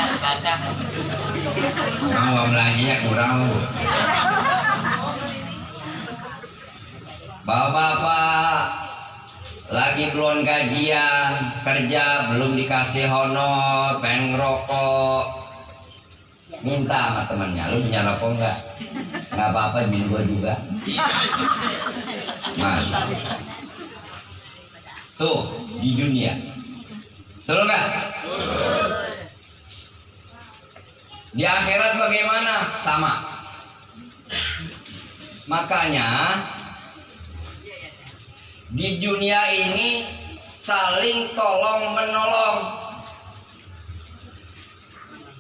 Sebatang. Sama belanjanya kurang. Bapak-bapak lagi belum gajian, kerja belum dikasih honor, pengen ngerokok, minta sama temennya, lu punya rokok nggak? Nggak apa-apa, jin gua juga. Mas, tuh di dunia, betul nggak? Di akhirat bagaimana? Sama. Makanya di dunia ini saling tolong menolong.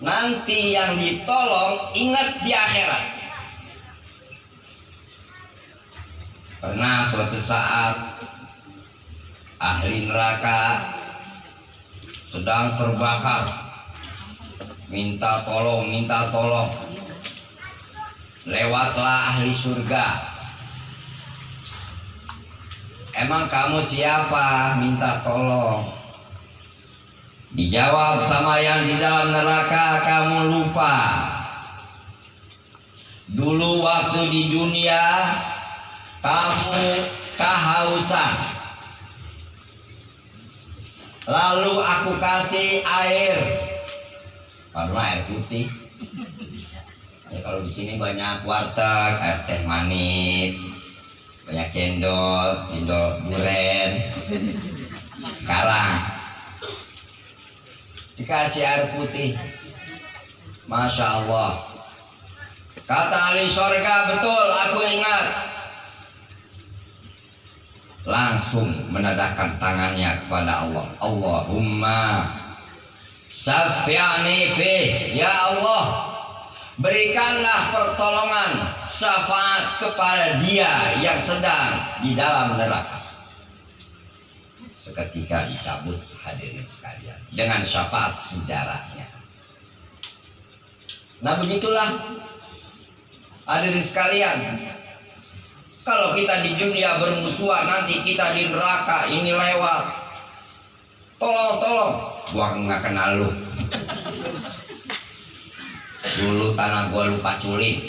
Nanti yang ditolong ingat di akhirat. Pernah suatu saat ahli neraka sedang terbakar, minta tolong. Lewatlah ahli surga. Emang kamu siapa? Minta tolong. Dijawab sama yang di dalam neraka, kamu lupa. Dulu waktu di dunia kamu kehausan, lalu aku kasih air, karena air putih. Ya, kalau di sini banyak warteg, air teh manis, banyak cendol duren. Sekarang dikasih air putih, Masya Allah. Kata ahli surga, betul, aku ingat. Langsung menadahkan tangannya kepada Allah. Allahumma syafi'ani fi, ya Allah, berikanlah pertolongan, syafaat kepada dia yang sedang di dalam neraka. Seketika dicabut, hadirin sekalian, dengan syafaat saudaranya. Nah begitulah hadirin sekalian, kalau kita di dunia bermusuhan, nanti kita di neraka, ini lewat. Tolong, gua nggak kenal lu. Dulu tanah gua lupa culik.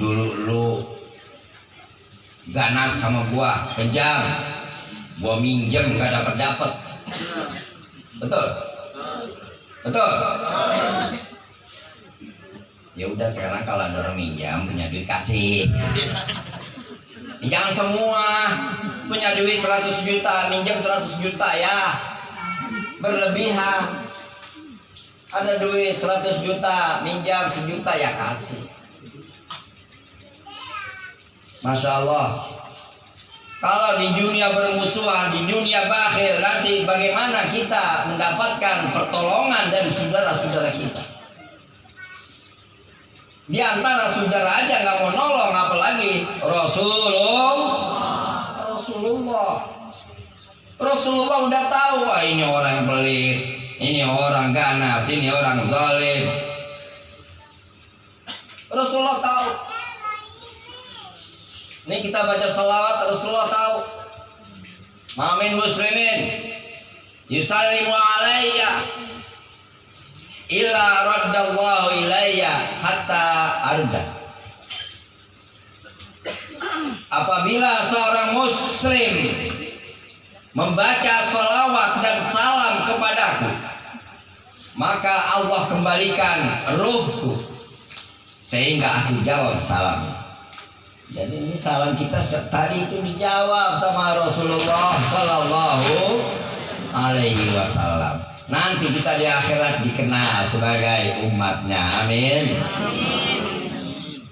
Dulu lu ganas sama gua, kejam. Gua minjem nggak dapet. Betul? Ya udah, sekarang kalau ada orang minjam punya duit kasih. Jangan semua punya duit 100 juta minjam 100 juta ya, berlebihan. Ada duit 100 juta minjam 1 juta ya kasih. Masya Allah. Kalau di dunia bermusuhan, di dunia bakhil, nanti bagaimana kita mendapatkan pertolongan dari saudara-saudara kita? Di antara saudara aja nggak mau nolong, apalagi Rasulullah udah tahu, wah ini orang pelit, ini orang ganas, ini orang zalim. Rasulullah tahu. Ini kita baca salawat, Rasulullah tahu. Mamin muslimin yusallimu alayya illa raddallahu ilayya hatta arda. Apabila seorang muslim membaca salawat dan salam kepadaku, maka Allah kembalikan ruhku sehingga aku jawab salamnya. Jadi ini salam kita tadi itu dijawab sama Rasulullah Sallallahu Alaihi Wasallam. Nanti kita di akhirat dikenal sebagai umatnya. Amin.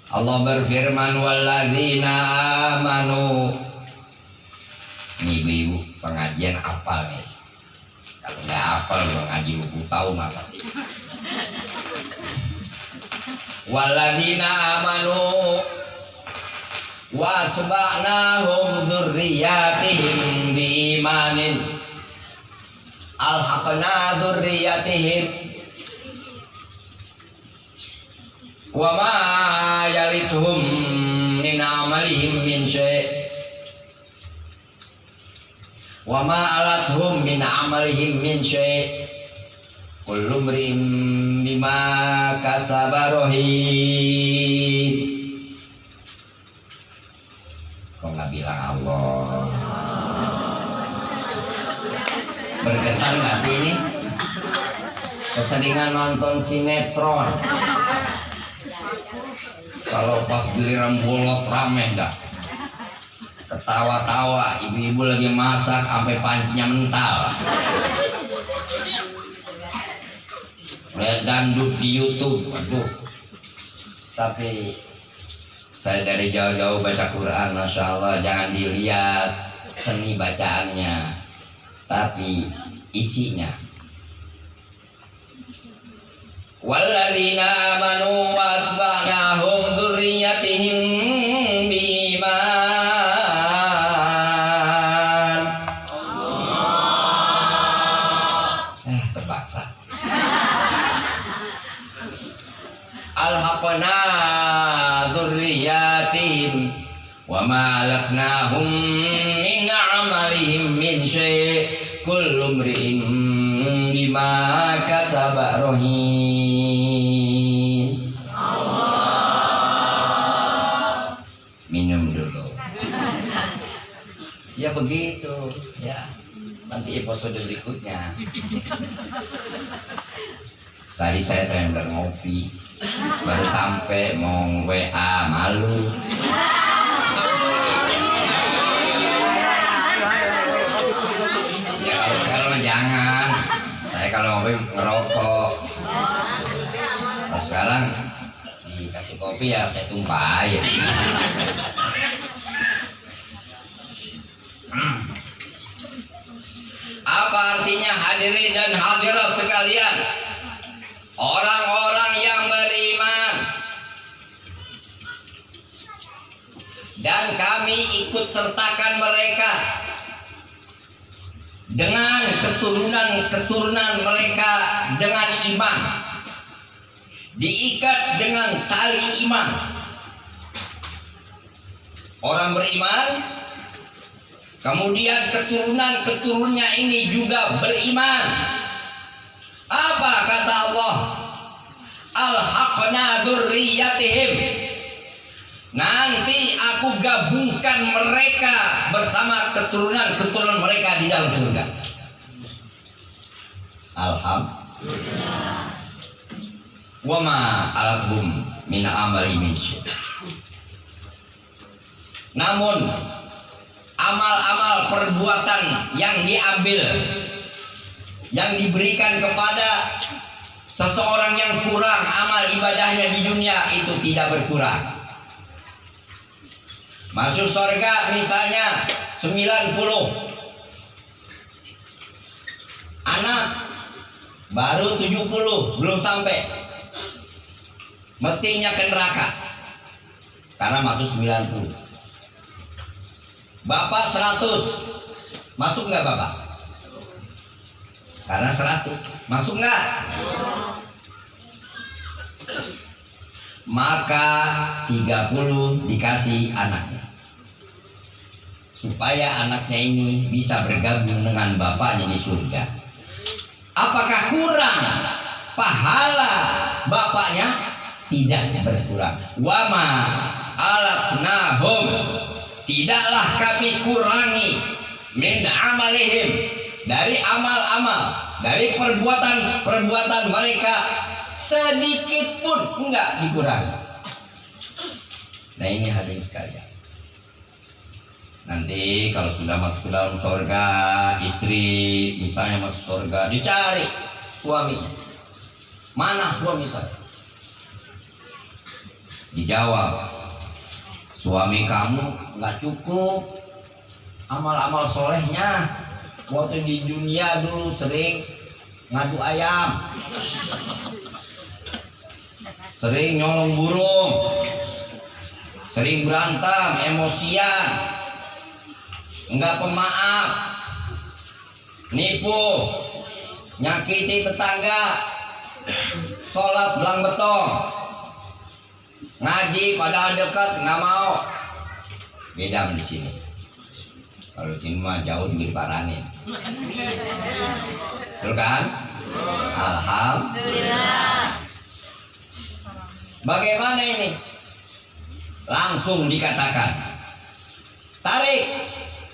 Allah berfirman, walladzina amanu. Ini ibu-ibu pengajian apal nih. Kalau nggak apal lu ngaji buku tahu masa sih. Walladzina amanu wa atba'nahum dzurriyyatihim biimanin alhaqna dzurriyyatihim wa ma yalituhum min amalihim min syai'. wa ma alathum min amalihim min syai' kullu mri'in bima kasaba rahin. Kok nggak bilang Allah? Bergetar nggak sih ini? Keseringan nonton sinetron. Kalau pas giliran bolot rame dah. Ketawa-tawa, ibu-ibu lagi masak sampai pancinya mental. Lihat dangdut di YouTube, aduh. Tapi saya dari jauh-jauh baca Quran, masya Allah, jangan dilihat seni bacaannya, tapi isinya. Walladzina amanu wa atba'nahum dzurriyyatihim biiman. Terpaksa. Alhaqna dzurriyyatihim wa ma alatnahum min amalihim min syai' kullu mri'in bima kasaba rahin. Minum dulu. Ya begitu ya. Nanti episode berikutnya. Tadi saya pengen ngopi, baru sampai mau WA, malu. Ya kalau sekarang mah jangan. Saya kalau ngopi ngerokok. Kalau sekarang dikasih kopi ya saya tumpahin. Apa artinya hadirin dan hadirat sekalian? Orang-orang yang beriman dan kami ikut sertakan mereka dengan keturunan mereka dengan iman, diikat dengan tali iman. Orang beriman, kemudian keturunannya ini juga beriman. Apa kata Allah? Alhaqna dzurriyyatihim. Nanti aku gabungkan mereka bersama keturunan mereka di dalam surga. Alhamdulillah. Wa ma alathum min amali min syai'. Namun amal-amal perbuatan yang diambil, yang diberikan kepada seseorang yang kurang amal ibadahnya di dunia itu tidak berkurang. Masuk surga misalnya 90, anak baru 70 belum sampai, mestinya ke neraka karena masuk 90. Bapak 100, masuk nggak bapak? Karena 100, masuk nggak? Maka 30 dikasih anaknya, supaya anaknya ini bisa bergabung dengan bapaknya di surga. Apakah kurang pahala bapaknya? Tidak berkurang. Wama alatnahum, tidaklah kami kurangi min amalihim, dari amal-amal, dari perbuatan mereka, sedikit pun enggak dikurangi. Nah ini hadirin sekalian, nanti kalau sudah masuk ke dalam surga, istri misalnya masuk surga, dicari suaminya, mana suami saya? Dijawab, suami kamu nggak cukup amal-amal solehnya. Waktu di dunia dulu sering ngadu ayam, sering nyolong burung, sering berantem, emosian, enggak pemaaf, nipu, nyakiti tetangga, sholat belang betong, ngaji padahal dekat nggak mau. Beda di sini. Kalau sini mah jauh diparanin. Betul kan? Alhamdulillah. Bagaimana ini? Langsung dikatakan, tarik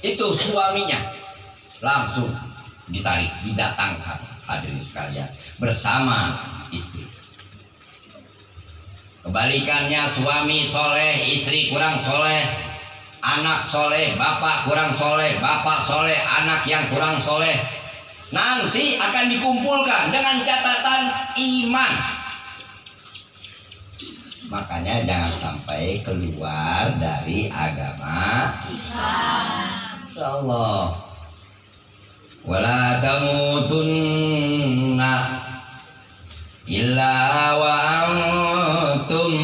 itu suaminya, langsung ditarik, didatangkan hadirin sekalian bersama istri. Kebalikannya, suami soleh, istri kurang soleh, anak soleh, bapak kurang soleh, bapak soleh, anak yang kurang soleh, nanti akan dikumpulkan dengan catatan iman. Makanya jangan sampai keluar dari agama Islam. Insyaallah. Wala tamutunna illa wa antum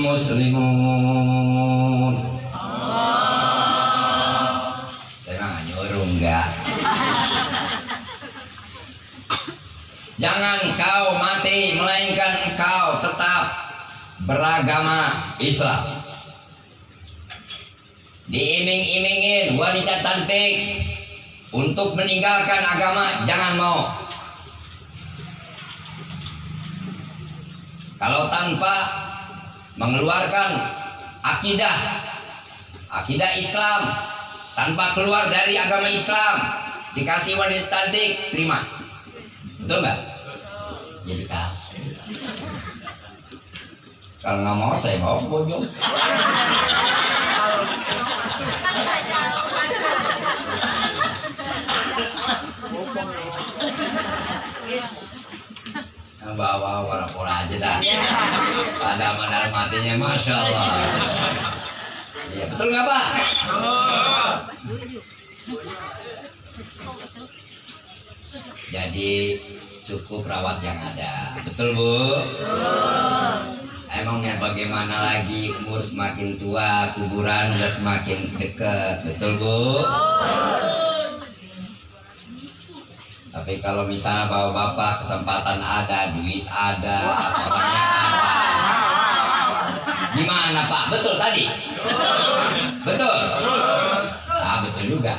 muslimun. Saya nggak nyuruh, enggak. Jangan kau mati melainkan engkau tetap beragama Islam. Diiming-imingin wanita cantik untuk meninggalkan agama, jangan mau. Kalau tanpa mengeluarkan akidah Islam, tanpa keluar dari agama Islam, dikasih wanita cantik, terima. Betul nggak? Jadi kasih. Kalau nggak mau, saya bawa ke pojok. Bawa wara-wara aja dah. Pada mandar matinya, masya Allah. Ya, betul nggak Pak? Jadi cukup rawat yang ada, betul Bu? Emangnya bagaimana lagi, umur semakin tua, kuburan udah semakin dekat, betul Bu? Tapi kalau misalnya bapak kesempatan ada, duit ada, orangnya ada, gimana Pak? Betul tadi? Betul? Ah, betul juga.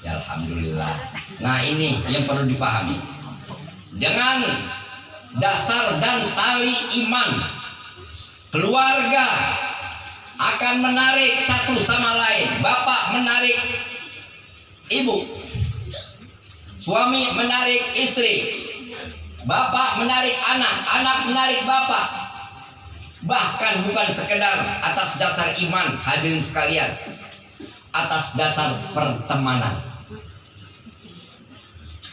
Ya, alhamdulillah. Nah, ini yang perlu dipahami. Dengan dasar dan tali iman, keluarga akan menarik satu sama lain. Bapak menarik ibu, suami menarik istri, bapak menarik anak, anak menarik bapak. Bahkan bukan sekedar atas dasar iman, hadirin sekalian, atas dasar pertemanan.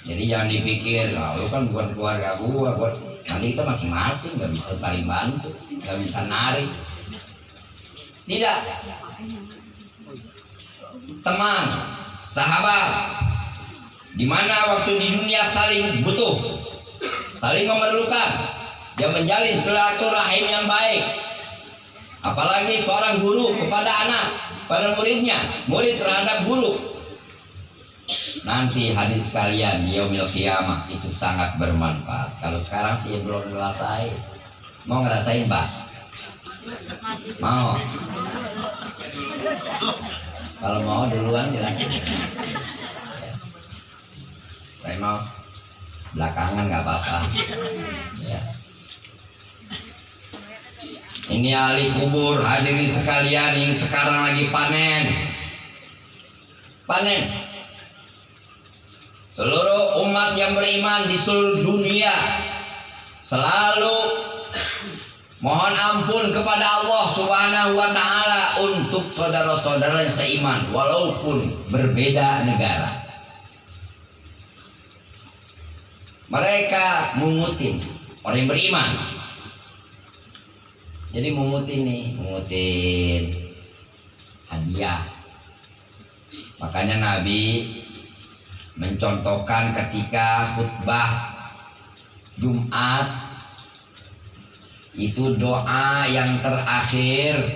Jadi jangan dipikir, lu kan bukan keluarga gua, nanti kita masing-masing nggak bisa saling bantu, nggak bisa narik. Tidak. Teman, sahabat, di mana waktu di dunia saling butuh, saling memerlukan, yang menjalin silaturahim yang baik. Apalagi seorang guru kepada anak, pada muridnya, murid terhadap guru. Nanti hadis sekalian, yaumil qiyamah itu sangat bermanfaat. Kalau sekarang sih belum ngerasain. Mau ngerasain Pak? Mau? Kalau mau duluan silakan. Saya mau belakangan nggak apa-apa. Ya. Ini ahli kubur, hadirin sekalian, ini sekarang lagi panen. Panen. Seluruh umat yang beriman di seluruh dunia selalu mohon ampun kepada Allah Subhanahu wa Ta'ala untuk saudara-saudara yang seiman, walaupun berbeda negara. Mereka mengutin orang yang beriman. Jadi mengutin hadiah. Makanya Nabi mencontohkan ketika khutbah Jumat, itu doa yang terakhir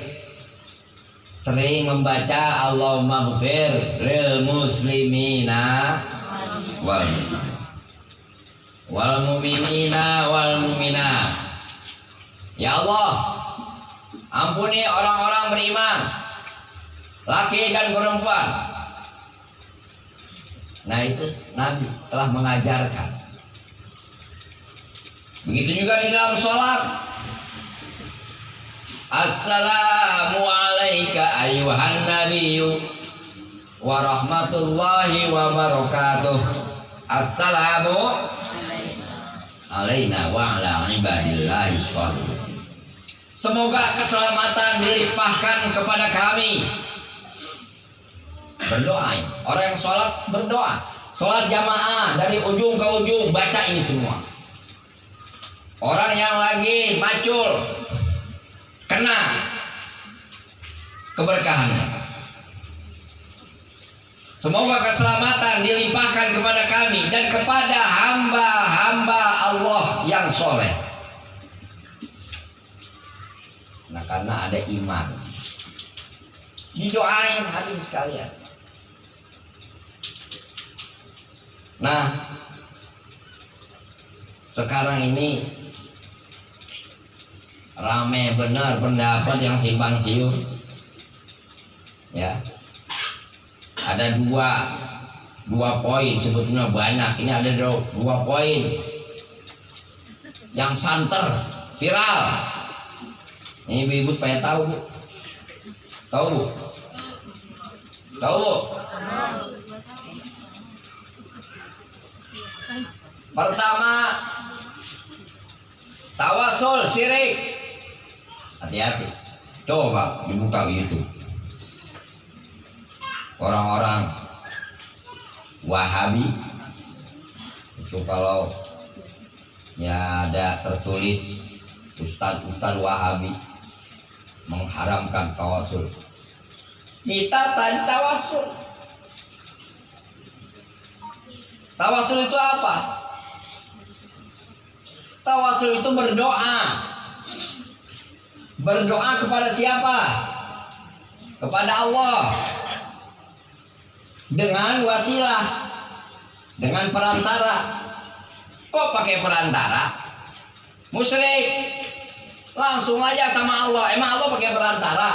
sering membaca Allahumma ghfir lil muslimina wal mu'minina wal mu'minat. Ya Allah, Ampuni orang-orang beriman, laki dan perempuan. Nah itu Nabi telah mengajarkan. Begitu juga di dalam sholat. Assalamu alayka ayuhan nabiyyu wa rahmatullahi wa barakatuh. Assalamu alaina wa ala ibadillahi sholihin. Semoga keselamatan dilimpahkan kepada kami. Berdoa. Orang yang sholat berdoa. Sholat jamaah dari ujung ke ujung baca ini semua. Orang yang lagi macul kena keberkahannya. Semoga keselamatan dilimpahkan kepada kami dan kepada hamba-hamba Allah yang soleh. Nah karena ada iman, didoain hadirin sekalian. Nah sekarang ini rame benar pendapat yang simpang siur. Ya, ada dua poin, sebetulnya banyak. Ini ada dua poin yang santer viral. Ini ibu-ibu supaya tahu, Bu. Tahu, Bu? Tahu, Bu? Pertama, tawasul syirik. Hati-hati. Coba dibuka YouTube. Orang-orang Wahabi itu kalau ya ada tertulis Ustadz Wahabi mengharamkan tawasul. Kita tadi tawasul. Tawasul itu apa? Tawasul itu berdoa. Berdoa kepada siapa? Kepada Allah. Dengan wasilah, dengan perantara. Kok pakai perantara? Musyrik. Langsung aja sama Allah. Emang Allah pakai perantara?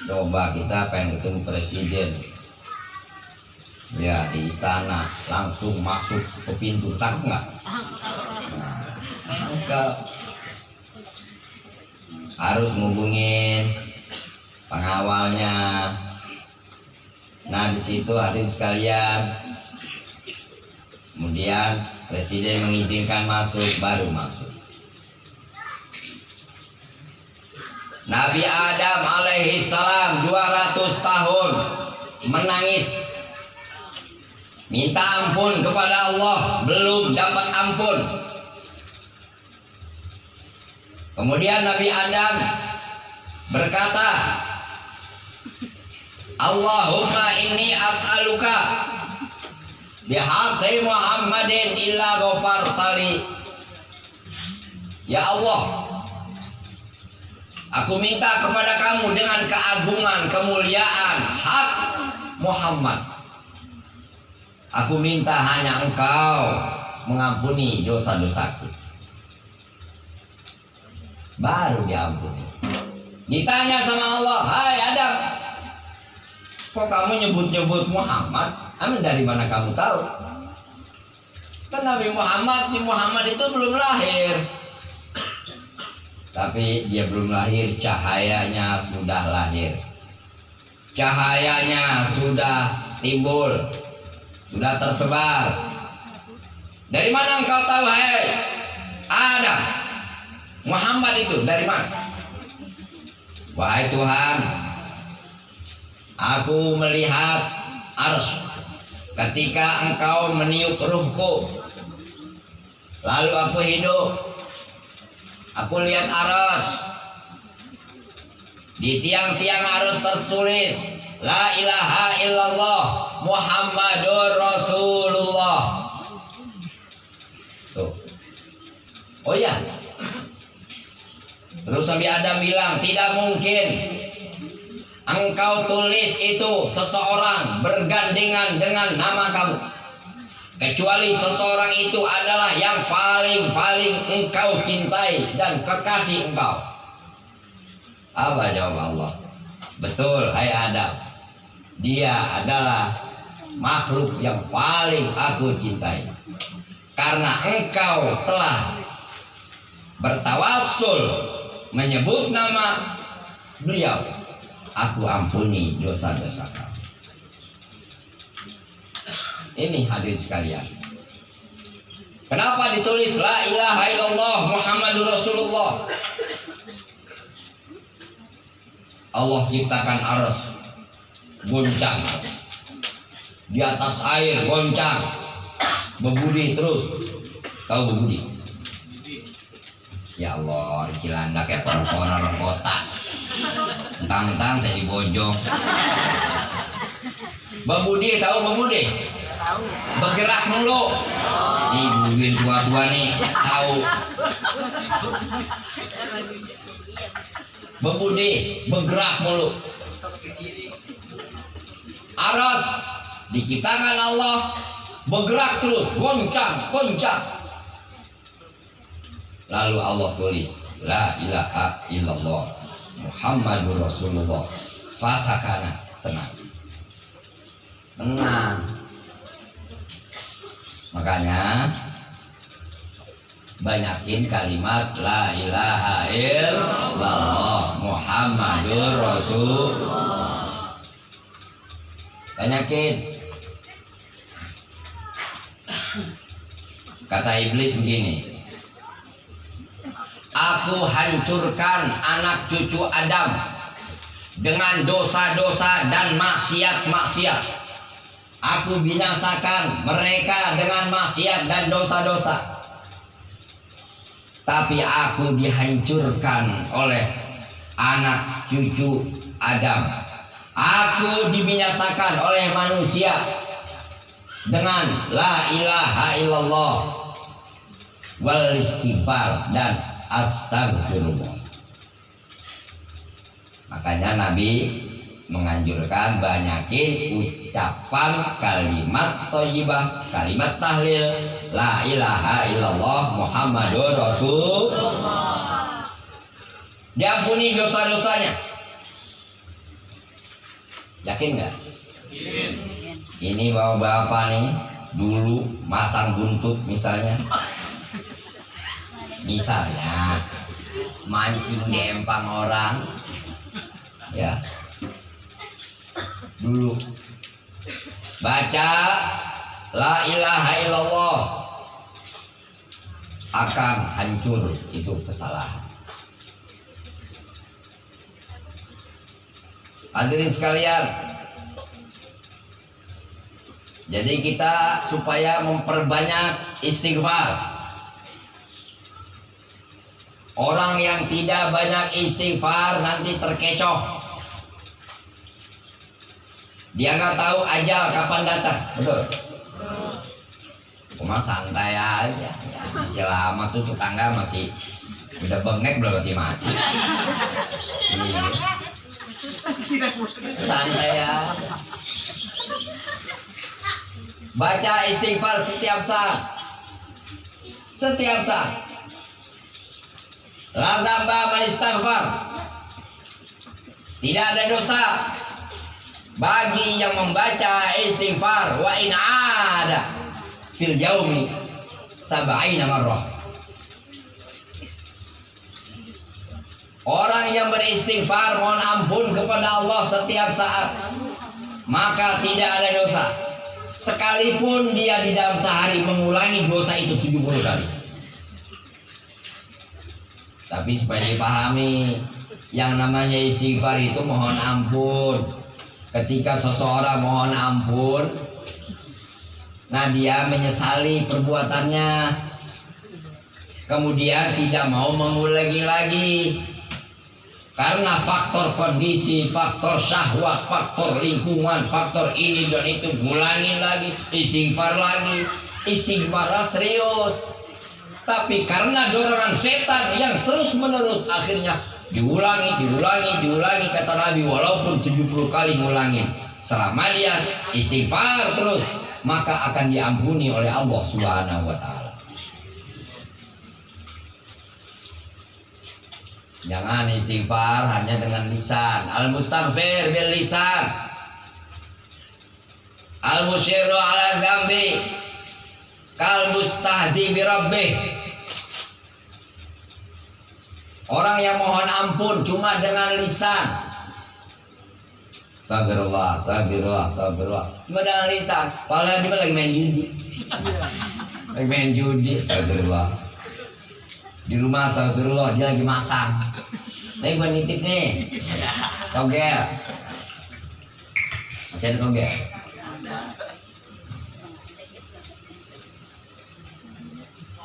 Coba kita pengen ketemu presiden, ya di istana, langsung masuk ke pintu, takut nggak? Nah, harus ngubungin pengawalnya. Nah di situ hadirin sekalian, kemudian presiden mengizinkan masuk, baru masuk. Nabi Adam alaihi salam 200 tahun menangis, minta ampun kepada Allah, belum dapat ampun. Kemudian Nabi Adam berkata, Allahumma inni as'aluka bihaqqi Muhammadin illa ghafartali. Ya Allah, aku minta kepada kamu dengan keagungan, kemuliaan hak Muhammad. Aku minta hanya engkau mengampuni dosa-dosaku. Baru diampuni. Ditanya sama Allah, hai Adam, kok kamu nyebut-nyebut Muhammad? Amin, dari mana kamu tahu? Kan Nabi Muhammad, si Muhammad itu belum lahir. Tapi dia belum lahir, cahayanya sudah lahir. Cahayanya sudah timbul, sudah tersebar. Dari mana engkau tahu, hai Adam? Muhammad itu dari mana? Wahai Tuhan, aku melihat arsy ketika engkau meniup ruhku. Lalu aku hidup. Aku lihat arsy. Di tiang-tiang arsy tertulis La ilaha illallah Muhammadur Rasulullah. Tuh. Oh ya. Terus Nabi Adam bilang, tidak mungkin engkau tulis itu seseorang bergandengan dengan nama kamu. kecuali seseorang itu adalah yang paling engkau cintai dan kekasih engkau. Apa jawab Allah? Betul, hai Adam, dia adalah makhluk yang paling aku cintai. Karena engkau telah bertawassul menyebut nama beliau, aku ampuni dosa-dosa kamu. Ini hadirin sekalian, kenapa ditulis la ilaha illallah Muhammadur Rasulullah? Allah ciptakan arus goncang, di atas air goncang, bebudi terus. Tahu bebudi? Ya Allah, di Cilandak ya orang kota. Mentang-mentang saya di Bojong. Bebudi, tahu bebudi? Bergerak mulu. Nih bubin tua-tua nih tahu. Bebudi, bergerak mulu. Aras diciptakan Allah, bergerak terus, goncang. Lalu Allah tulis la ilaha illallah Muhammadur Rasulullah. Fasakana, tenang. Makanya banyakin kalimat la ilaha illallah Muhammadur Rasulullah. Banyakin. Kata iblis begini, aku hancurkan anak cucu Adam dengan dosa-dosa dan maksiat-maksiat. Aku binasakan mereka dengan maksiat dan dosa-dosa. Tapi aku dihancurkan oleh anak cucu Adam. Aku dibinasakan oleh manusia dengan la ilaha illallah wal istighfar dan astagfirullah. Makanya Nabi menganjurkan banyakin ucapan kalimat thayyibah, kalimat tahlil la ilaha illallah Muhammadur Rasulullah. Diampuni dosa-dosanya. Yakin nggak? Ini bapak-bapak nih dulu masang buntut misalnya mancing di empang orang, ya. Dulu baca la ilaha illallah akan hancur itu kesalahan. Hadirin sekalian, jadi kita supaya memperbanyak istighfar. Orang yang tidak banyak istighfar nanti terkecoh. Dia nggak tahu ajal kapan datang, betul? Cuma santai aja, ya, masih lama tuh tetangga masih udah bengek belum mati. Santai ya. Baca istighfar setiap saat. La dzamba man istighfar. Tidak ada dosa bagi yang membaca istighfar wa in ada fil yaumi 70 marrah. Orang yang beristighfar mohon ampun kepada Allah setiap saat, maka tidak ada dosa. Sekalipun dia di dalam sehari mengulangi dosa itu 70 kali. Tapi supaya dipahami, yang namanya istighfar itu mohon ampun. Ketika seseorang mohon ampun, nah dia menyesali perbuatannya, kemudian tidak mau mengulangi lagi. Karena faktor kondisi, faktor syahwat, faktor lingkungan, faktor ini dan itu, ngulangin lagi, istighfar lagi. Istighfar serius. Tapi karena dorongan setan yang terus menerus, akhirnya diulangi, kata Nabi, walaupun 70 kali ngulangin. selama dia istighfar terus, maka akan diampuni oleh Allah Subhanahu wa taala. Jangan istighfar hanya dengan lisan. Al-mustaghfir bil lisan, al-musyiru ala dzambi kal mustahzi bi rabbih. Orang yang mohon ampun cuma dengan lisan, astagfirullah, astagfirullah, astagfirullah, cuma dengan lisan. Padahal dia lagi main judi, lagi main judi, astagfirullah. Di rumah astagfirullah, dia lagi masak. Nih gua nitip nih, toger, masih ada toger.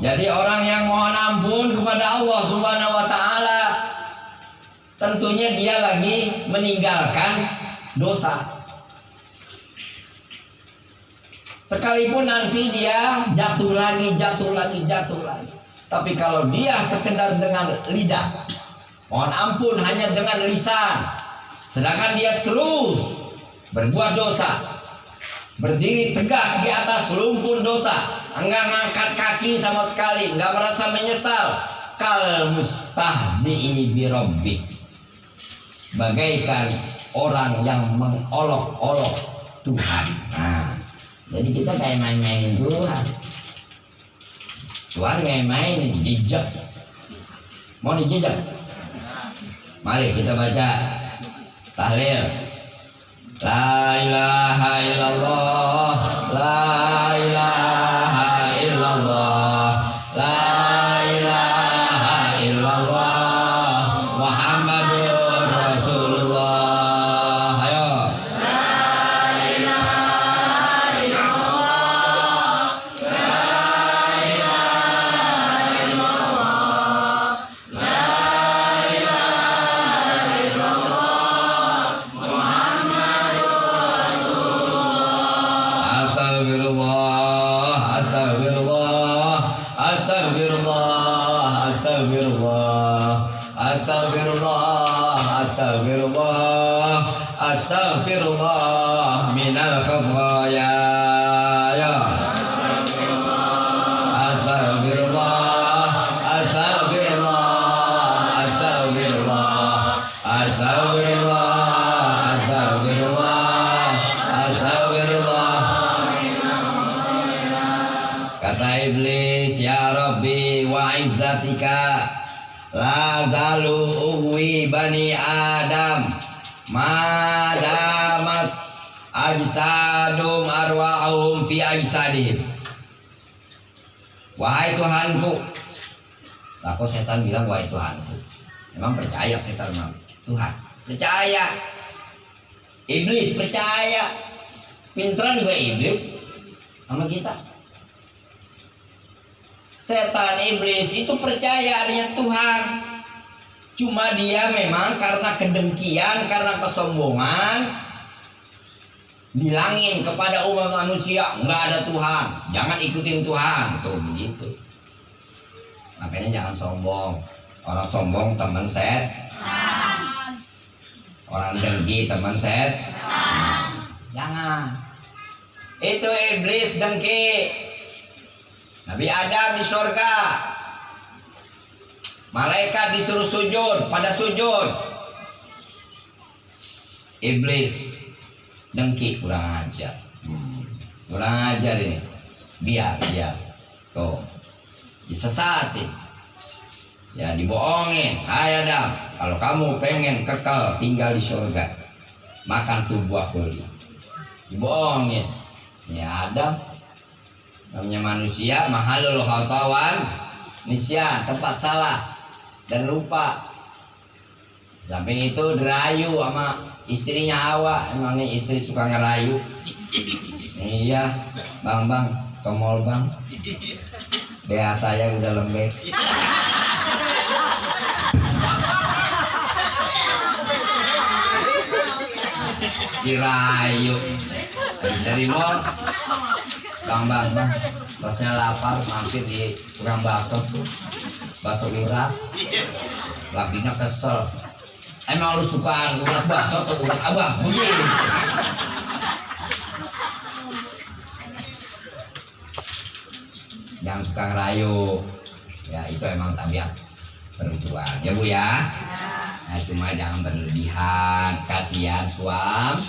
Jadi orang yang mohon ampun kepada Allah Subhanahu wa taala, tentunya dia lagi meninggalkan dosa. Sekalipun nanti dia jatuh lagi. Tapi kalau dia sekedar dengan lidah, mohon ampun hanya dengan lisan, sedangkan dia terus berbuat dosa, berdiri tegak di atas lumpur dosa, enggak ngangkat kaki sama sekali, enggak merasa menyesal, kal mustahzi bi rabbih, bagaikan orang yang mengolok-olok Tuhan. Nah, jadi kita kayak main-mainin Tuhan. Tuhan main-main, dijejak. Mau dijejak? Mari kita baca tahlil. La ilaha illallah, la ilaha illallah, la ilaha illallah, Muhammadur Rasulullah. Ayo. La ilaha illallah, la ilaha illallah, la ilaha illallah, Muhammadur Astaghfirullah minal khafaya. Kata iblis, ya Rabbi wa izzatika la zalu uwi bani Adam madamat ajsadum arwahum fi ajsadihim. Wahai Tuhanku. Lah kok setan bilang wahai Tuhanku? Memang percaya setan sama Tuhan? Percaya. Iblis percaya. Pinteran juga iblis sama kita. Setan iblis itu percaya adanya Tuhan. Cuma dia memang karena kedengkian, karena kesombongan, bilangin kepada umat manusia nggak ada Tuhan, jangan ikutin Tuhan, tuh begitu. Makanya jangan sombong. Orang sombong teman setan, orang dengki teman setan. Jangan. Itu iblis dengki. Nabi Adam di surga, malaikat disuruh sujud, pada sujud. Iblis dengki, kurang ajar. Kurang ajar ini. Biar tuh disesatin, ya dibohongin. Hai Adam, kalau kamu pengen kekal tinggal di surga, makan tuh buah khuldi. Dibohongin. Ya Adam, namanya manusia, mahalul khatawan nisyan, tempat salah dan lupa. Sampai itu dirayu sama istrinya Hawa. Emang nih istri suka ngerayu. Iya, bang, ke mall bang. BH saya udah lembek. Dirayu dari mall. Bang, bosnya lapar, mampir di tukang bakso tuh, bakso urat. Lakinya kesel. Emang lu suka urat bakso atau urat abang? Begini. jangan suka ngerayu. Ya itu emang tabiat perempuan ya Bu ya. Nah cuma jangan berlebihan, kasihan suami.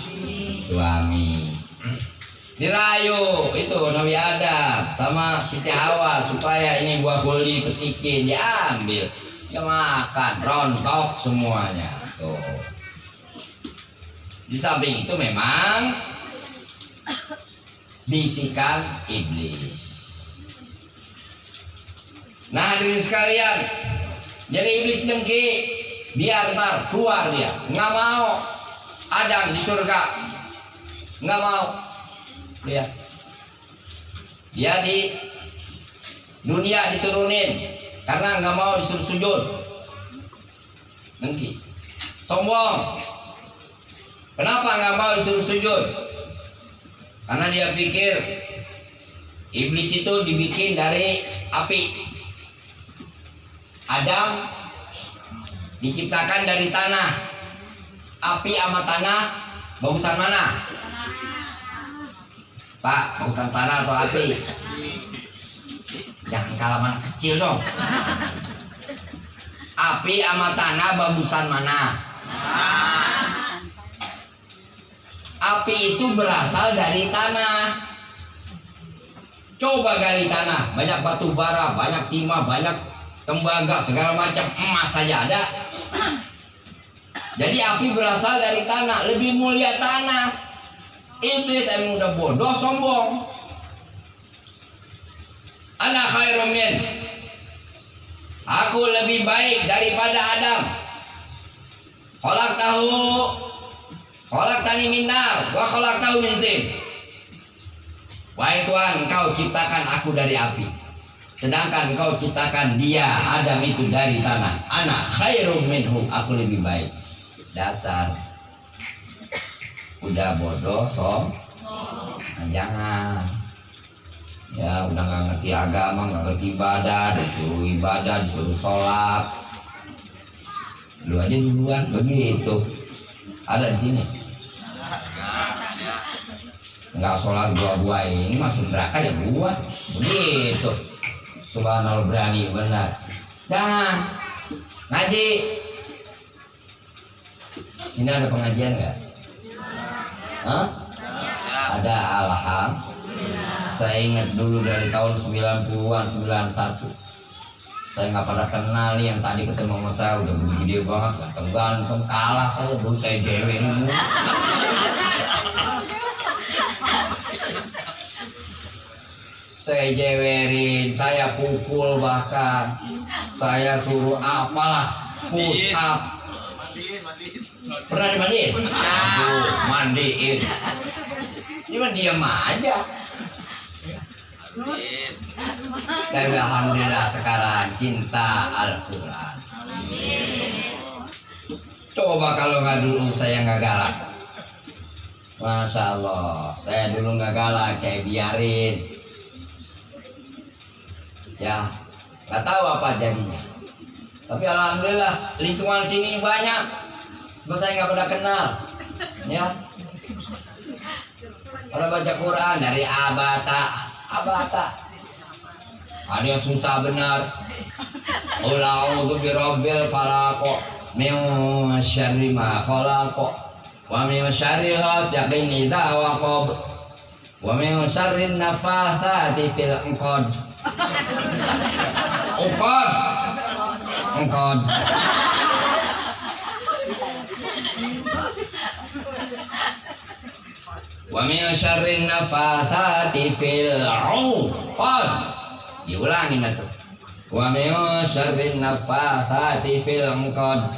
Dirayu itu Nabi Adam sama Siti Hawa supaya ini buah kuli petikin diambil, dia makan rontok semuanya. Tuh. Di samping itu memang bisikan iblis. Nah hadirin sekalian, jadi iblis dengki, biar ntar keluar dia, nggak mau Adam di surga, nggak mau dia di dunia diturunin karena nggak mau disuruh sujud, dengki, sombong. Kenapa nggak mau disuruh sujud? Karena dia pikir iblis itu dibikin dari api. Adam diciptakan dari tanah. Api sama tanah bagusan mana? Pak, bagusan tanah atau api? Jangan kalah mana kecil dong. Api sama tanah bagusan mana? Api itu berasal dari tanah. Coba gali tanah, banyak batu bara, banyak timah, banyak tembaga, segala macam, emas saja ada. Jadi api berasal dari tanah, lebih mulia tanah. Iblis emang udah bodoh, sombong. Ana khairum min, aku lebih baik daripada Adam. Khalaqtani min nar wa khalaqtahu min tin. Wahai Tuhan, Engkau ciptakan aku dari api, sedangkan Engkau ciptakan dia Adam itu dari tanah. Ana khairum minhu, aku lebih baik. Dasar udah bodoh, nah, jangan. Ya udah nggak ngerti agama, nggak ngerti ibadah, disuruh sholat. Lu aja duluan begitu. Ada di sini. Nggak sholat gua ini masuk neraka ya gua. Begitu. Subhanallah, berani benar. Jangan ngaji. Sini ada pengajian nggak? Hah? Ada, alhamdulillah. Saya ingat dulu dari tahun 90-an, 91. Saya nggak pernah kenal nih yang tadi ketemu sama saya, udah gede banget, ganteng, kalah saya dulu, saya jewerin. Saya jewerin, saya pukul, bahkan saya suruh apalah, push up. Pernah dimandiin? Aduh, mandiin. Cuma diam aja. Tapi alhamdulillah sekarang cinta Al-Quran. Coba kalau nggak dulu saya nggak galak. Masya Allah, saya dulu nggak galak, saya biarin. Ya, nggak tahu apa jadinya. Tapi alhamdulillah lingkungan sini banyak, cuma saya nggak pernah kenal. Ya, orang baca Quran dari abata. Ada yang susah benar. A'udzu birabbil falaq min syarri ma khalaq wa min syarri ghasiqin idza waqab wa min syarri nafathati fil 'uqad. Wa min syarrin nafathati fil 'uqad. Diulangin atuh. Wa min syarrin nafathati fil 'uqad.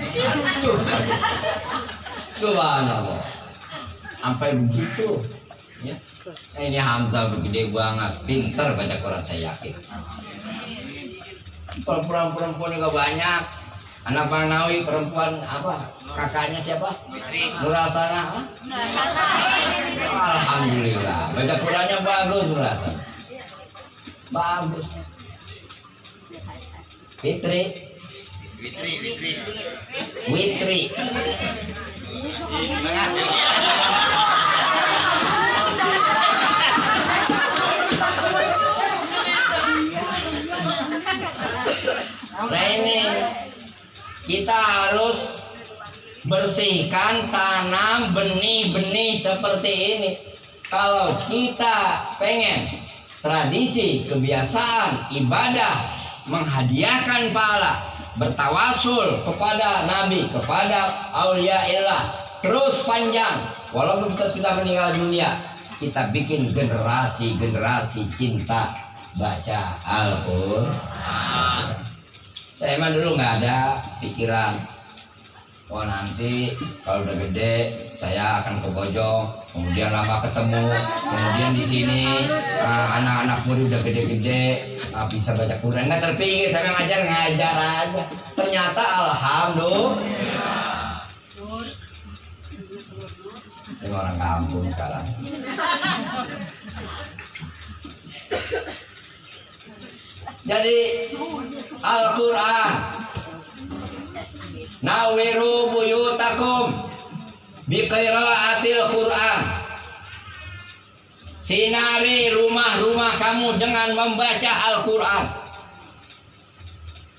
Subhanallah. Sampai begitu. Ya. Ini Hamzah begede banget, pintar baca Quran saya yakin. Perempuan juga banyak. Anak Bang Nawi perempuan apa? Kakaknya siapa? Nurasana. Alhamdulillah. Baca Qurannya bagus Nurasana. Bagus. Witri. Nah ini kita harus bersihkan, tanam benih-benih seperti ini. Kalau kita pengen tradisi, kebiasaan, ibadah, menghadiahkan pahala, bertawasul kepada Nabi, kepada auliaillah terus panjang, walaupun kita sudah meninggal dunia, kita bikin generasi-generasi cinta baca Al-Quran. Saya emang dulu nggak ada pikiran, oh nanti kalau udah gede saya akan ke Bojong, kemudian lama ketemu, kemudian di sini anak-anak muda udah gede-gede bisa baca Quran. Nggak terpikir, saya ngajar aja. Ternyata alhamdulillah. Saya orang kampung sekarang. Jadi Al-Quran, nawiru buyutakum biqiraatil Quran, sinari rumah-rumah kamu dengan membaca Al-Quran.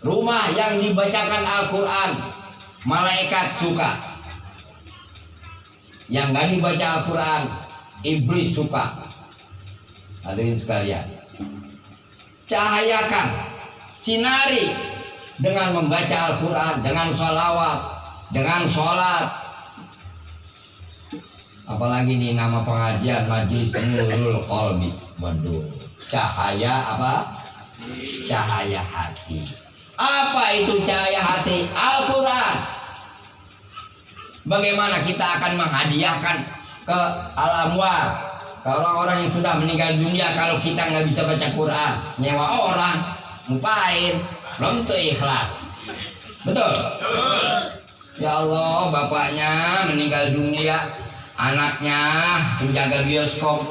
Rumah yang dibacakan Al-Quran, malaikat suka. Yang gak dibaca Al-Quran, iblis suka. Hadirin sekalian, cahayakan, sinari dengan membaca Al-Quran, dengan sholawat, dengan sholat. Apalagi nih nama pengajian Majelis Nurul Qalbi. Waduh, cahaya apa? Cahaya hati. Apa itu cahaya hati? Al-Quran. Bagaimana kita akan menghadiahkan ke alam-amwat, ke orang-orang yang sudah meninggal dunia, kalau kita nggak bisa baca Quran? Nyewa orang, ngupain, belum tentu ikhlas. Betul? Ya Allah, bapaknya meninggal dunia, anaknya penjaga bioskop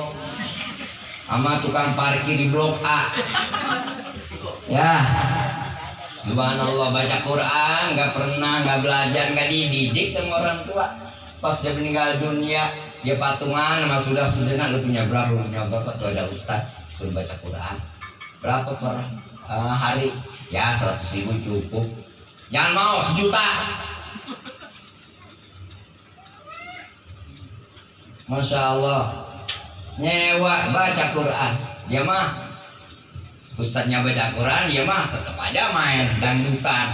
sama tukang parkir di blok A. Ya, subhanallah, baca Quran nggak pernah, nggak belajar, nggak dididik sama orang tua. Pas dia meninggal dunia, dia patungan sama saudara-saudara. Lu punya berapa? Lu punya berapa? Tuh ada ustaz suruh baca Quran. Berapa per hari? Ya 100.000 cukup. Jangan mau 1 juta. Masya Allah, nyewa baca Quran. Dia mah ustadznya baca Quran, dia mah tetap aja main dangdutan,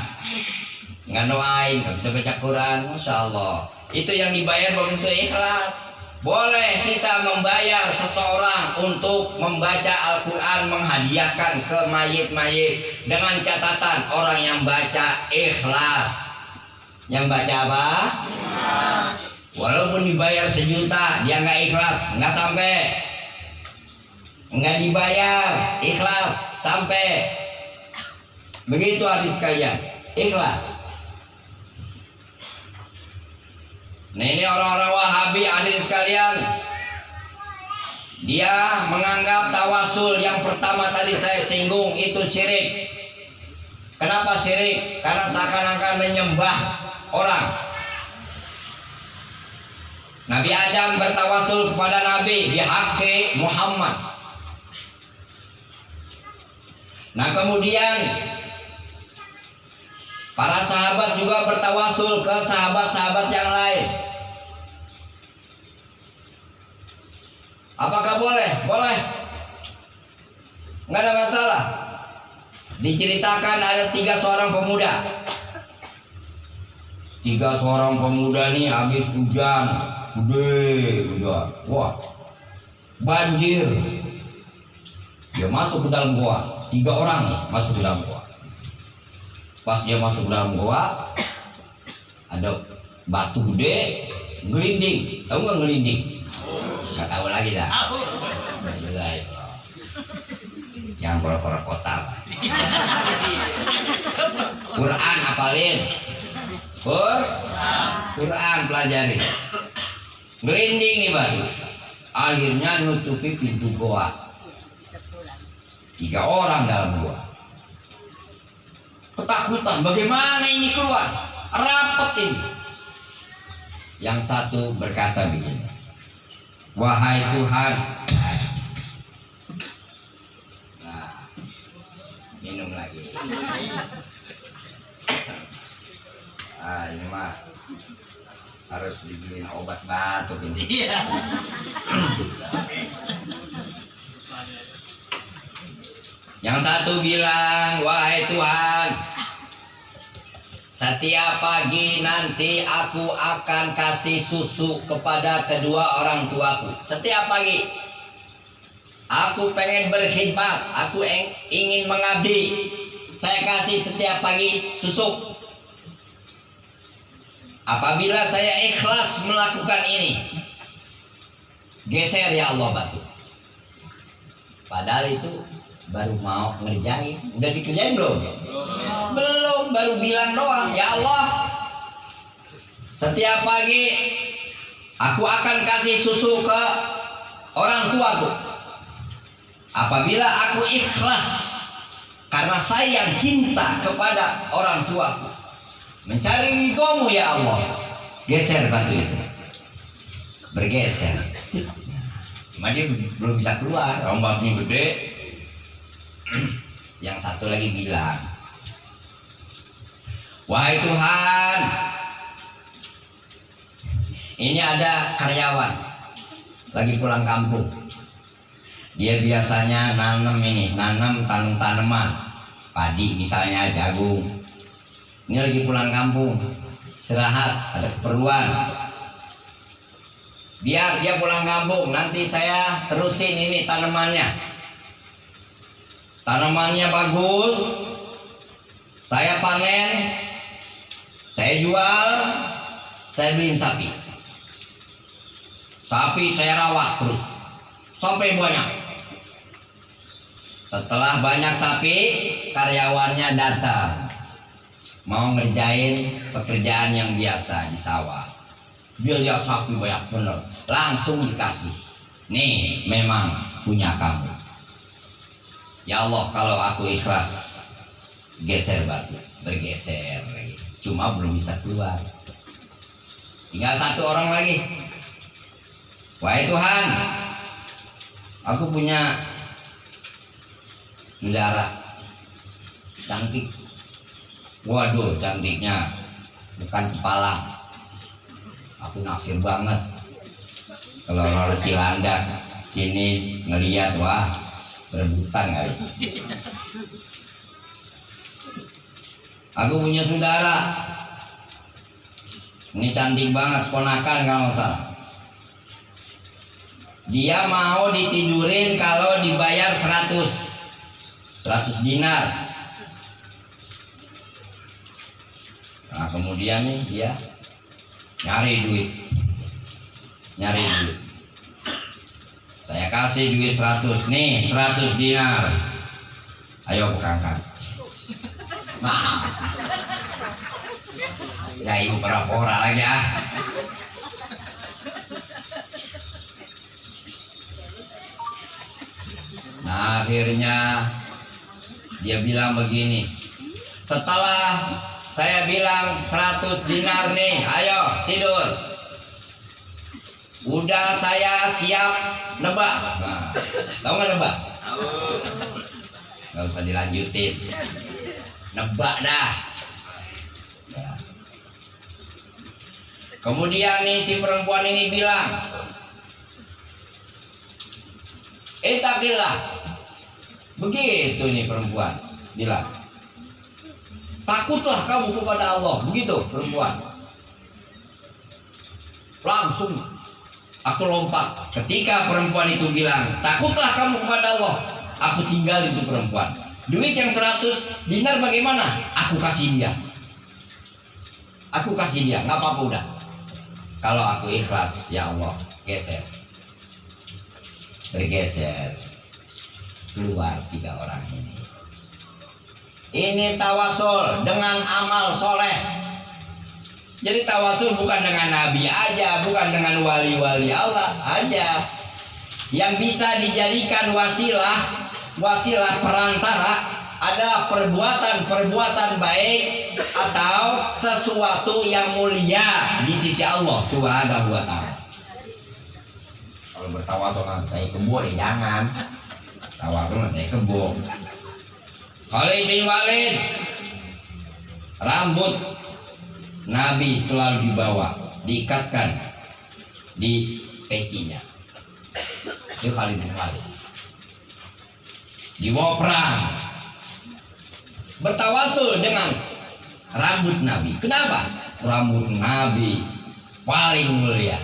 nggak doain, nggak bisa baca Quran. Masya Allah, itu yang dibayar belum tentu ikhlas. Boleh kita membayar seseorang untuk membaca Al-Quran, menghadiahkan ke mayit-mayit, dengan catatan orang yang baca ikhlas. Yang baca apa? Ikhlas. Walaupun dibayar 1 juta, dia nggak ikhlas, nggak sampai. Nggak dibayar, ikhlas sampai. Begitu hadis sekalian, ikhlas. Nah ini orang-orang Wahabi, hadis sekalian, dia menganggap tawasul yang pertama tadi saya singgung itu syirik. Kenapa syirik? Karena seakan-akan menyembah orang. Nabi Adam bertawasul kepada Nabi bihaqqi Muhammad. Nah kemudian para sahabat juga bertawasul ke sahabat-sahabat yang lain. Apakah boleh? Boleh. Nggak ada masalah. Diceritakan ada 3 seorang pemuda. 3 seorang pemuda nih habis hujan, udah, wah, banjir. Dia masuk ke dalam gua. 3 orang nih masuk ke dalam gua. Pas dia masuk ke dalam gua, ada batu gede, ngelinding. Tahu nggak ngelinding? Nggak tahu lagi dah. Yang pura-pura kota. Quran hafalin. Quran pelajari. Ngelinding nih bang. Akhirnya nutupi pintu gua. 3 orang dalam gua. Ketakutan, bagaimana ini keluar? Rapat ini. Yang satu berkata begini, wahai Tuhan. Nah, minum lagi. ini mah harus dibeliin obat batuk ini. Iya. Yang satu bilang, wahai Tuhan, setiap pagi nanti aku akan kasih susu kepada kedua orang tuaku. Setiap pagi aku pengen berkhidmat, aku ingin mengabdi. Saya kasih setiap pagi susu. Apabila saya ikhlas melakukan ini, geser ya Allah batu. Padahal itu baru mau ngerjain. Udah dikerjain belum? Belum, baru bilang doang. Ya Allah, setiap pagi aku akan kasih susu ke orang tuaku. Apabila aku ikhlas karena sayang cinta kepada orang tuaku, mencari ridhomu ya Allah, geser batu itu. Bergeser. Cuma dia belum bisa keluar, ombaknya gede. Yang satu lagi bilang, wahai Tuhan, ini ada karyawan lagi pulang kampung. Dia biasanya nanam tanaman padi, misalnya jagung. Ini lagi pulang kampung, istirahat, ada keperluan. Biar dia pulang kampung, nanti saya terusin ini tanamannya. Tanamannya bagus, saya panen, saya jual, saya beliin sapi. Sapi saya rawat terus sampai banyak. Setelah banyak sapi, karyawannya datang mau ngerjain pekerjaan yang biasa di sawah. Dia lihat sapi banyak bener, langsung dikasih. Nih memang punya kamu. Ya Allah, kalau aku ikhlas, geser batu, bergeser lagi. Cuma belum bisa keluar. Tinggal satu orang lagi. Wahai Tuhan, aku punya saudara cantik. Waduh, cantiknya bukan kepala. Aku naksir banget. Kalau orang Cilandak sini ngeliat, wah, berebutan kali. Aku punya saudara, ini cantik banget, ponakan kalau nggak salah. Dia mau ditidurin kalau dibayar 100 dinar. Nah kemudian nih dia nyari duit. Saya kasih duit 100, nih 100 dinar. Ayo berangkat. Nah, ya ibu pura-pura lagi ah. Nah akhirnya dia bilang begini, setelah saya bilang 100 dinar nih, ayo tidur. Udah saya siap nebak. Nah, tahu nggak nebak? Nggak usah dilanjutin. Nebak dah. Ya. Kemudian nih si perempuan ini bilang, takillah. Begitu nih perempuan bilang, takutlah kamu kepada Allah. Begitu perempuan. Langsung aku lompat. Ketika perempuan itu bilang, takutlah kamu kepada Allah, aku tinggalin itu perempuan. Duit yang 100 dinar bagaimana? Aku kasih dia. Nggak apa-apa udah. Kalau aku ikhlas, ya Allah, geser. Bergeser. Keluar 3 orang ini. Ini tawasul dengan amal soleh. Jadi tawasul bukan dengan nabi aja, bukan dengan wali-wali Allah aja. Yang bisa dijadikan wasilah perantara adalah perbuatan baik atau sesuatu yang mulia di sisi Allah Subhanahu wa ta'ala. Kalau bertawasul nanti kebo jangan. Tawasul nanti kebo. Khalid bin Walid rambut Nabi selalu dibawa, diikatkan di pekinya. Itu Khalid bin Walid. Dibawa perang, bertawasul dengan rambut Nabi. Kenapa? Rambut Nabi paling mulia.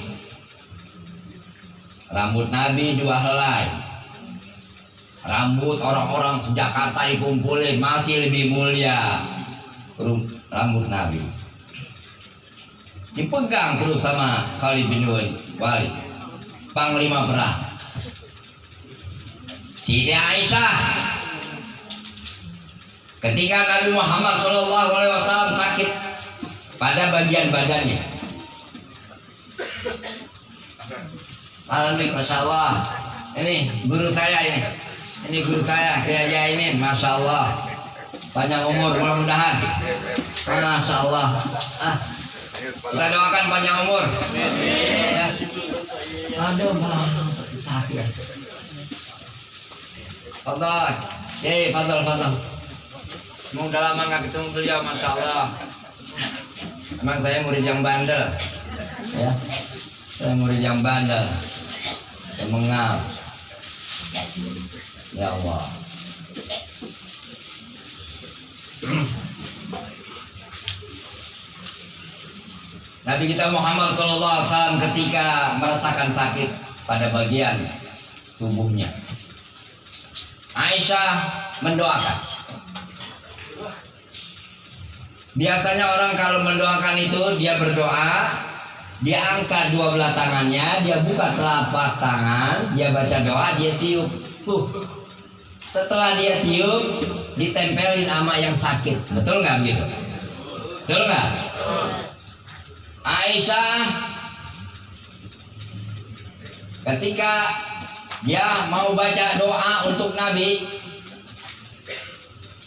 Rambut Nabi 2 helai. Rambut orang-orang seJakarta dikumpulin masih lebih mulia rambut Nabi. Dipegang terus sama Khalid bin Walid, panglima perang. Siti Aisyah, ketika Nabi Muhammad SAW sakit pada bagian badannya. Alhamdulillah, Masya Allah. Ini guru saya ini. Ini guru saya, Kiai ini, Masya Allah. Panjang umur mudah-mudahan. Masya Allah. Kita doakan panjang umur. Ya. Aduh, sakit. Fadal, Fadal. Mau udah lama nggak ketemu beliau, Masya Allah. Emang saya murid yang bandel, ya. Saya murid yang bandel, yang mengal. Ya Allah. Nabi kita Muhammad SAW ketika merasakan sakit pada bagian tubuhnya, Aisyah mendoakan. Biasanya orang kalau mendoakan itu dia berdoa, dia angkat 2 belah tangannya, dia buka telapak tangan, dia baca doa, dia tiup. Setelah dia tiup, ditempelin sama yang sakit. Betul nggak gitu? Betul nggak? Aisyah ketika dia mau baca doa untuk Nabi,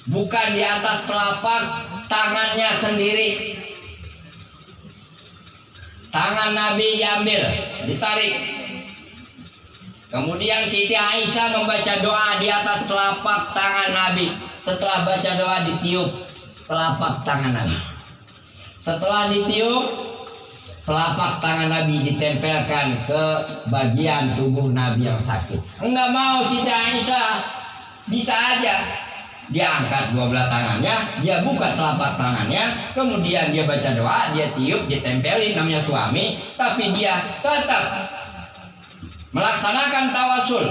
bukan di atas telapak tangannya sendiri. Tangan Nabi diambil, ditarik. Kemudian Siti Aisyah membaca doa di atas telapak tangan Nabi. Setelah baca doa ditiup telapak tangan Nabi. Setelah ditiup, telapak tangan Nabi ditempelkan ke bagian tubuh Nabi yang sakit. Enggak mau Siti Aisyah, bisa aja dia angkat 2 belah tangannya, dia buka telapak tangannya, kemudian dia baca doa, dia tiup, dia tempelin, namanya suami, tapi dia tetap melaksanakan tawasul,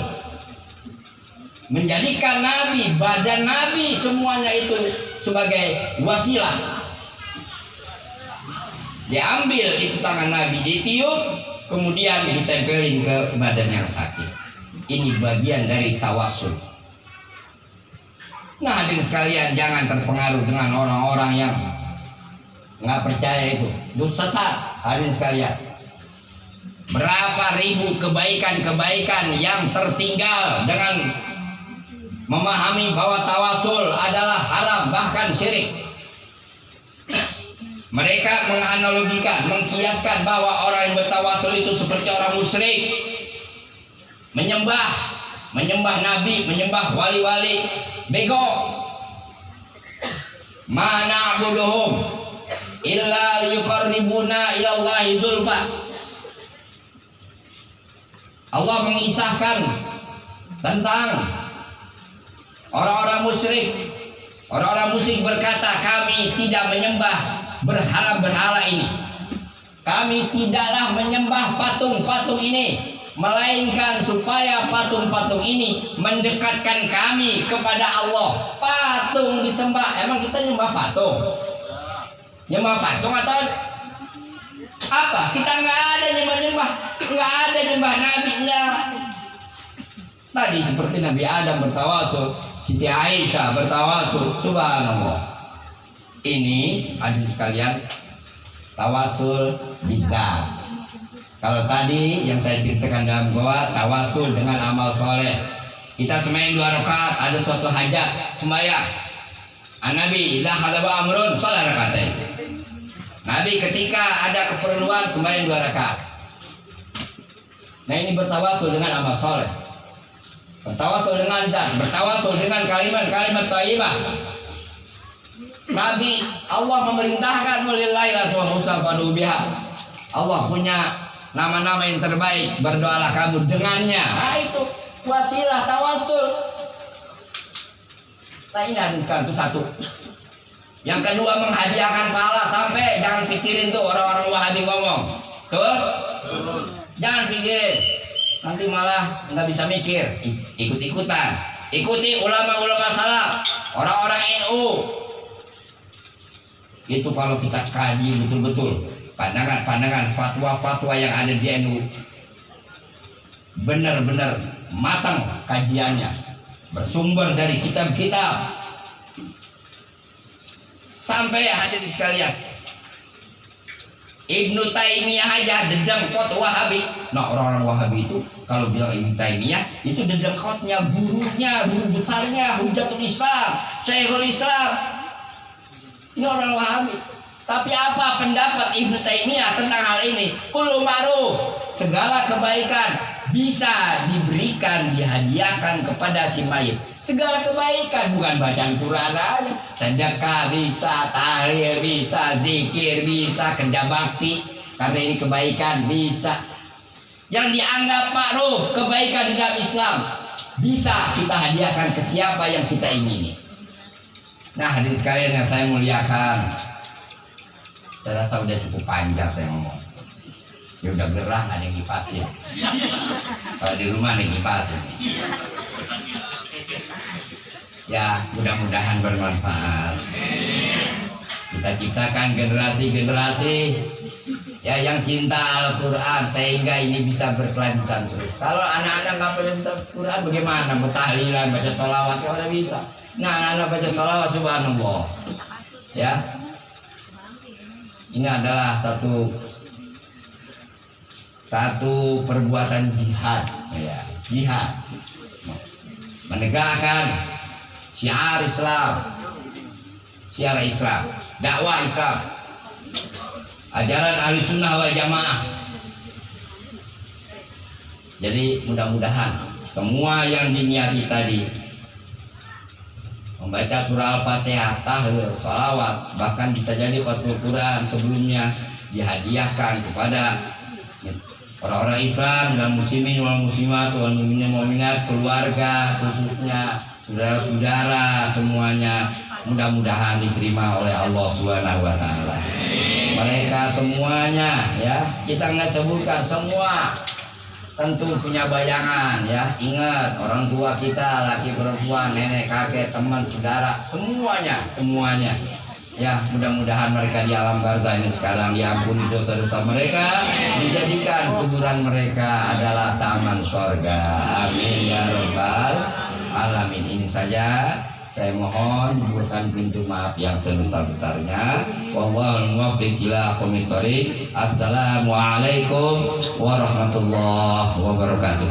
menjadikan Nabi, badan Nabi semuanya itu sebagai wasilah. Diambil itu tangan Nabi, ditiup, kemudian ditempelin ke badan yang sakit. Ini bagian dari tawasul. Nah, hadirin sekalian, jangan terpengaruh dengan orang-orang yang nggak percaya itu. Itu sesat, hadirin sekalian. Berapa ribu kebaikan-kebaikan yang tertinggal dengan memahami bahwa tawasul adalah haram, bahkan syirik. Mereka menganalogikan, mengkiaskan bahwa orang yang bertawasul itu seperti orang musyrik, menyembah Nabi, menyembah wali-wali. Bego. Ma na'buduhum illa liyuqarribuna ila Allahi zulfa. Allah mengisahkan tentang orang-orang musyrik. Orang-orang musyrik berkata, kami tidak menyembah berhala-berhala ini. Kami tidaklah menyembah patung-patung ini, melainkan supaya patung-patung ini mendekatkan kami kepada Allah. Patung disembah, emang kita nyembah patung? Nyembah patung atau apa? Kita nggak ada nyembah-nyembah, nggak ada nyembah Nabi, enggak. Tadi seperti Nabi Adam bertawasul, Siti Aisyah bertawasul, subhanallah. Ini hadirin sekalian, tawasul bidah. Kalau tadi yang saya ceritakan dalam goa, tawasul dengan amal soleh. Kita sembahyang 2 rakaat, ada suatu hajat, sembahyang. An-Nabi idza hadaba amrun shalah rakaatain. Nabi ketika ada keperluan sembahyang 2 rakaat. Nah, ini bertawasul dengan amal soleh, bertawasul dengan zat, bertawasul dengan kalimat-kalimat thayyibah. Nabi Allah memerintahkan walillahi al-asmaul husna fad'uhu biha. Allah punya nama-nama yang terbaik, berdoalah kamu dengannya. Nah itu wasilah tawassul. Nah ini hadis itu satu. Yang kedua menghadiahkan pahala, sampai jangan pikirin tuh orang-orang Wahabi ngomong. Tuh. Jangan pikirin. Nanti malah nggak bisa mikir, ikut-ikutan. Ikuti ulama-ulama salaf, orang-orang NU. Itu kalau kita kaji betul-betul pandangan-pandangan fatwa-fatwa yang ada di NU, benar-benar matang kajiannya, bersumber dari kitab-kitab. Sampai hadirin sekalian, Ibnu Taimiyah aja dedengkot Wahabi. Nah orang-orang Wahabi itu kalau bilang Ibnu Taimiyah itu dedengkotnya gurunya, guru besarnya Hujatul Islam, Syekhul Islam. Ini orang Wahabi. Tapi apa pendapat Ibnu Taimiyah tentang hal ini? Kullu ma'ruf, segala kebaikan bisa diberikan, dihadiahkan kepada si mayit. Segala kebaikan, bukan bacaan Quran aja. Sedekah bisa, tahlil bisa, zikir bisa, kerja bakti karena ini kebaikan bisa. Yang dianggap ma'ruf, kebaikan di dalam Islam, bisa kita hadiahkan ke siapa yang kita ingini. Nah hadirin sekalian yang saya muliakan, saya rasa udah cukup panjang saya ngomong. Ya udah gerah, nggak ada yang kipasin. Kalau di rumah ada yang kipasin. Ya mudah-mudahan bermanfaat. Kita ciptakan generasi-generasi ya yang cinta Al-Quran sehingga ini bisa berkelanjutan terus. Kalau anak-anak nggak pernah bisa Quran, bagaimana? Bertahlilan, baca sholawat, ya udah bisa. Nah anak-anak baca sholawat, subhanallah. Ya, ini adalah satu perbuatan jihad, ya jihad, menegakkan syiar Islam, dakwah Islam, ajaran ahli sunnah wal jamaah. Jadi mudah-mudahan semua yang diniati tadi, membaca surah Al-Fatihah, tahlil, sholawat, bahkan bisa jadi khatmul Quran sebelumnya dihadiahkan kepada orang-orang Islam dan muslimin wal muslimat wal mu'minin wal mu'minat, keluarga khususnya, saudara-saudara semuanya, mudah-mudahan diterima oleh Allah Subhanahu wa taala. Mereka semuanya ya, kita nggak sebutkan semua, tentu punya bayangan ya. Ingat orang tua kita, laki perempuan, nenek kakek, teman saudara, semuanya ya, mudah-mudahan mereka di alam barzah ini sekarang diampuni dosa-dosa mereka, dijadikan kuburan mereka adalah taman surga. Amin ya rabbal alamin. Ini saja saya mohon bukan pintu maaf yang sebesar-besarnya. Wallahul muwaffiq ila aqwamit thoriq. Assalamualaikum warahmatullahi wabarakatuh.